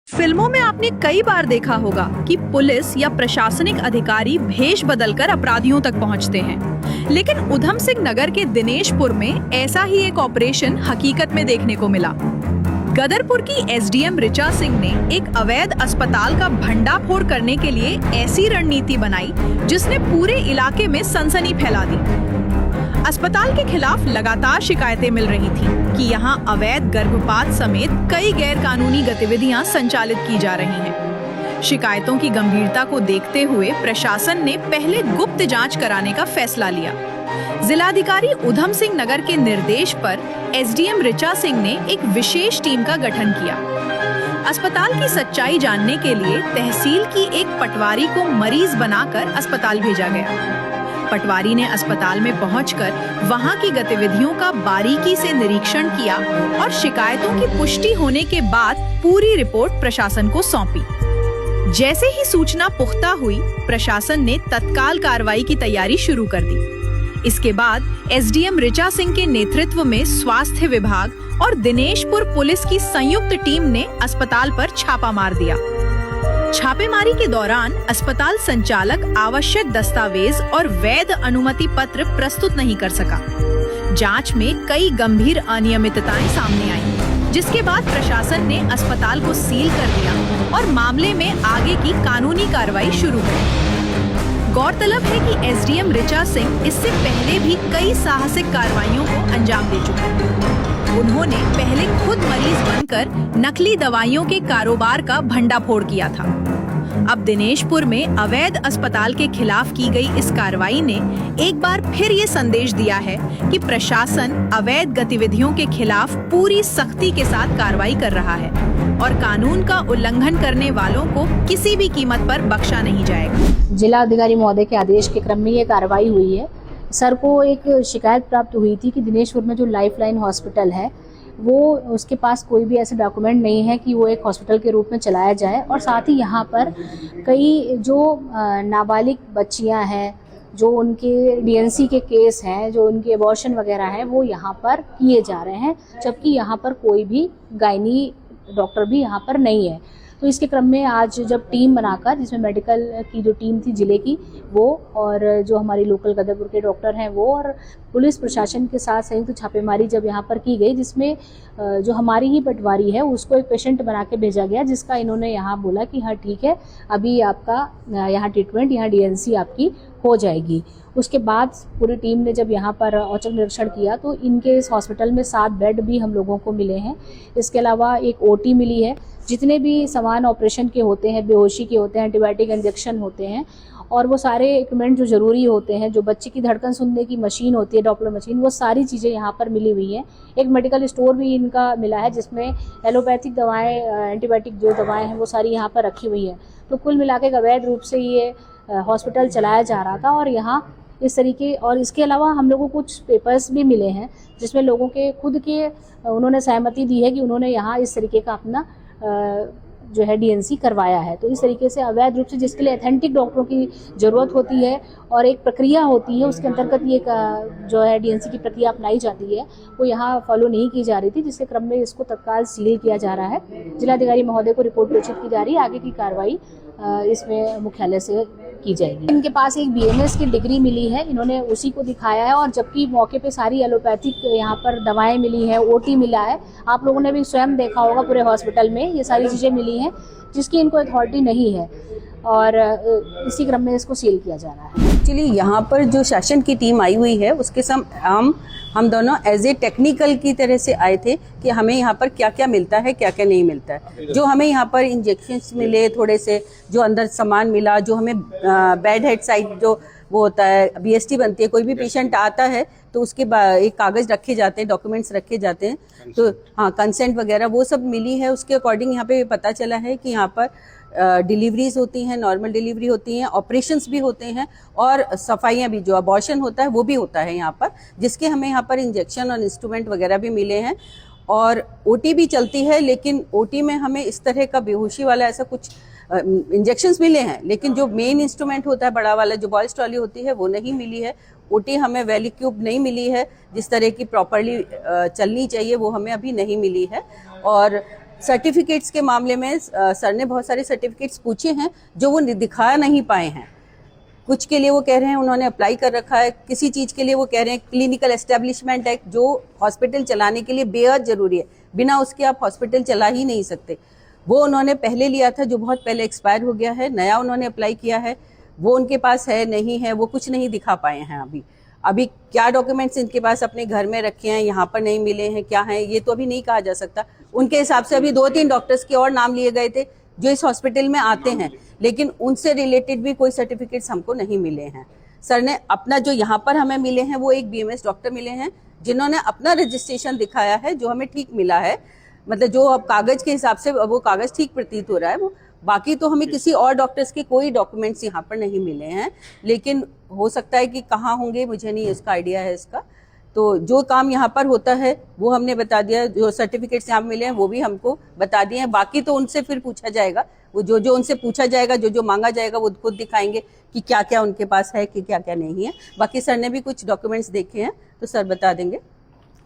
फिल्मों में आपने कई बार देखा होगा कि पुलिस या प्रशासनिक अधिकारी भेष बदलकर अपराधियों तक पहुंचते हैं, लेकिन उधम सिंह नगर के दिनेशपुर में ऐसा ही एक ऑपरेशन हकीकत में देखने को मिला। गदरपुर की एसडीएम ऋचा सिंह ने एक अवैध अस्पताल का भंडाफोड़ करने के लिए ऐसी रणनीति बनाई जिसने पूरे इलाके में सनसनी फैला दी। अस्पताल के खिलाफ लगातार शिकायतें मिल रही थीं कि यहां अवैध गर्भपात समेत कई गैरकानूनी गतिविधियां संचालित की जा रही हैं। शिकायतों की गंभीरता को देखते हुए प्रशासन ने पहले गुप्त जांच कराने का फैसला लिया। जिलाधिकारी उधम सिंह नगर के निर्देश पर एसडीएम ऋचा सिंह ने एक विशेष टीम का गठन किया। अस्पताल की सच्चाई जानने के लिए तहसील की एक पटवारी को मरीज बनाकर अस्पताल भेजा गया। पटवारी ने अस्पताल में पहुंचकर वहां की गतिविधियों का बारीकी से निरीक्षण किया और शिकायतों की पुष्टि होने के बाद पूरी रिपोर्ट प्रशासन को सौंपी। जैसे ही सूचना पुख्ता हुई, प्रशासन ने तत्काल कार्रवाई की तैयारी शुरू कर दी। इसके बाद एसडीएम ऋचा सिंह के नेतृत्व में स्वास्थ्य विभाग और दिनेशपुर पुलिस की संयुक्त टीम ने अस्पताल पर छापा मार दिया। छापेमारी के दौरान अस्पताल संचालक आवश्यक दस्तावेज और वैध अनुमति पत्र प्रस्तुत नहीं कर सका। जांच में कई गंभीर अनियमितताएं सामने आईं, जिसके बाद प्रशासन ने अस्पताल को सील कर दिया और मामले में आगे की कानूनी कार्रवाई शुरू कर। गौरतलब है कि एसडीएम ऋचा सिंह इससे पहले भी कई साहसिक कार्रवाइयों को अंजाम दे चुके हैं। उन्होंने पहले खुद मरीज बनकर नकली दवाइयों के कारोबार का भंडाफोड़ किया था। अब दिनेशपुर में अवैध अस्पताल के खिलाफ की गई इस कार्रवाई ने एक बार फिर ये संदेश दिया है कि प्रशासन अवैध गतिविधियों के खिलाफ पूरी सख्ती के साथ कार्रवाई कर रहा है और कानून का उल्लंघन करने वालों को किसी भी कीमत पर बख्शा नहीं जाएगा। जिला अधिकारी महोदय के आदेश के क्रम में ये कार्रवाई हुई है। सर को एक शिकायत प्राप्त हुई थी कि दिनेशपुर में जो लाइफलाइन हॉस्पिटल है वो उसके पास कोई भी ऐसे डॉक्यूमेंट नहीं है कि वो एक हॉस्पिटल के रूप में चलाया जाए, और साथ ही यहाँ पर कई जो नाबालिग बच्चियाँ हैं, जो उनके डीएनसी के केस हैं, जो उनके अबॉर्शन वगैरह हैं, वो यहाँ पर किए जा रहे हैं, जबकि यहाँ पर कोई भी गायनी डॉक्टर भी यहाँ पर नहीं है। तो इसके क्रम में आज जब टीम बनाकर, जिसमें मेडिकल की जो टीम थी जिले की वो, और जो हमारी लोकल गदरपुर के डॉक्टर हैं वो, और पुलिस प्रशासन के साथ संयुक्त छापेमारी जब यहाँ पर की गई, जिसमें जो हमारी ही पटवारी है उसको एक पेशेंट बना के भेजा गया, जिसका इन्होंने यहाँ बोला कि हाँ ठीक है, अभी आपका यहाँ ट्रीटमेंट, यहाँ डीएनसी आपकी हो जाएगी। उसके बाद पूरी टीम ने जब यहाँ पर औचक निरीक्षण किया तो इनके इस हॉस्पिटल में 7 बेड भी हम लोगों को मिले हैं। इसके अलावा एक ओटी मिली है। जितने भी सामान ऑपरेशन के होते हैं, बेहोशी के होते हैं, एंटीबायोटिक इंजेक्शन होते हैं, और वो सारे इक्विपमेंट जो ज़रूरी होते हैं, जो बच्चे की धड़कन सुनने की मशीन होती है, डॉपलर मशीन, वो सारी चीज़ें यहाँ पर मिली हुई हैं। एक मेडिकल स्टोर भी इनका मिला है जिसमें एलोपैथिक दवाएँ, एंटीबायोटिक जो दवाएँ हैं वो सारी यहाँ पर रखी हुई हैं। तो कुल मिला के अवैध रूप से ये हॉस्पिटल चलाया जा रहा था। और यहाँ इस तरीके, और इसके अलावा हम लोगों को कुछ पेपर्स भी मिले हैं जिसमें लोगों के खुद के उन्होंने सहमति दी है कि उन्होंने यहाँ इस तरीके का अपना जो है डीएनसी करवाया है। तो इस तरीके से अवैध रूप से, जिसके लिए ऑथेंटिक डॉक्टरों की ज़रूरत होती है और एक प्रक्रिया होती है, उसके अंतर्गत ये जो है डीएनसी की प्रक्रिया अपनाई जाती है, वो यहाँ फॉलो नहीं की जा रही थी, जिसके क्रम में इसको तत्काल सील किया जा रहा है। जिलाधिकारी महोदय को रिपोर्ट प्रेषित की जा रही है। आगे की कार्रवाई इसमें मुख्यालय से की जाएगी। इनके पास एक बीएमएस की डिग्री मिली है, इन्होंने उसी को दिखाया है, और जबकि मौके पे सारी एलोपैथिक यहाँ पर दवाएं मिली हैं, ओटी मिला है। आप लोगों ने भी स्वयं देखा होगा पूरे हॉस्पिटल में ये सारी चीज़ें मिली हैं, जिसकी इनको अथॉरिटी नहीं है, और इसी क्रम में इसको सील किया जा रहा है। एक्चुअली यहाँ पर जो शासन की टीम आई हुई है उसके साथ हम दोनों एज ए टेक्निकल की तरह से आए थे कि हमें यहाँ पर क्या क्या मिलता है, क्या क्या नहीं मिलता है। जो हमें यहाँ पर इंजेक्शंस मिले, थोड़े से जो अंदर सामान मिला, जो हमें बेड हेड साइड जो वो होता है, बीएसटी बनती है, कोई भी पेशेंट आता है तो उसके एक कागज़ रखे जाते हैं, डॉक्यूमेंट्स रखे जाते हैं, तो हाँ कंसेंट वगैरह वो सब मिली है। उसके अकॉर्डिंग यहाँ पे पता चला है कि यहाँ पर डिलीवरीज होती हैं, नॉर्मल डिलीवरी होती हैं, ऑपरेशंस भी होते हैं, और सफाइयाँ भी, जो अबॉर्शन होता है वो भी होता है यहाँ पर, जिसके हमें यहाँ पर इंजेक्शन और इंस्ट्रूमेंट वगैरह भी मिले हैं। और ओटी भी चलती है, लेकिन ओटी में हमें इस तरह का बेहोशी वाला ऐसा कुछ इंजेक्शंस मिले हैं, लेकिन जो मेन इंस्ट्रूमेंट होता है बड़ा वाला, जो बॉयज ट्रॉली होती है, वो नहीं मिली है। ओटी हमें वैल्यूक्यूब नहीं मिली है, जिस तरह की प्रॉपरली चलनी चाहिए वो हमें अभी नहीं मिली है। और सर्टिफिकेट्स के मामले में सर ने बहुत सारे सर्टिफिकेट्स पूछे हैं जो वो दिखा नहीं पाए हैं। कुछ के लिए वो कह रहे हैं उन्होंने अप्लाई कर रखा है, किसी चीज़ के लिए वो कह रहे हैं क्लिनिकल एस्टेब्लिशमेंट एक्ट जो हॉस्पिटल चलाने के लिए बेहद ज़रूरी है, बिना उसके आप हॉस्पिटल चला ही नहीं सकते, वो उन्होंने पहले लिया था जो बहुत पहले एक्सपायर हो गया है। नया उन्होंने अप्लाई किया है, वो उनके पास है नहीं है, वो कुछ नहीं दिखा पाए हैं। अभी क्या डॉक्यूमेंट्स इनके पास अपने घर में रखे हैं, यहाँ पर नहीं मिले हैं, क्या हैं, ये तो अभी नहीं कहा जा सकता। उनके हिसाब से अभी 2-3 डॉक्टर्स के और नाम लिए गए थे जो इस हॉस्पिटल में आते हैं, लेकिन उनसे रिलेटेड भी कोई सर्टिफिकेट्स हमको नहीं मिले हैं। सर ने अपना जो यहाँ पर हमें मिले हैं वो एक BMS डॉक्टर मिले हैं जिन्होंने अपना रजिस्ट्रेशन दिखाया है जो हमें ठीक मिला है, मतलब जो अब कागज के हिसाब से वो कागज ठीक प्रतीत हो रहा है वो। बाकी तो हमें किसी और डॉक्टर्स के कोई डॉक्यूमेंट्स यहाँ पर नहीं मिले हैं, लेकिन हो सकता है कि कहाँ होंगे, मुझे नहीं इसका आइडिया है इसका। तो जो काम यहाँ पर होता है वो हमने बता दिया, जो सर्टिफिकेट्स यहाँ मिले हैं वो भी हमको बता दिए हैं। बाकी तो उनसे फिर पूछा जाएगा, वो जो जो उनसे पूछा जाएगा, जो जो मांगा जाएगा वो खुद दिखाएंगे कि क्या क्या उनके पास है कि क्या क्या नहीं है। बाकी सर ने भी कुछ डॉक्यूमेंट्स देखे हैं तो सर बता देंगे।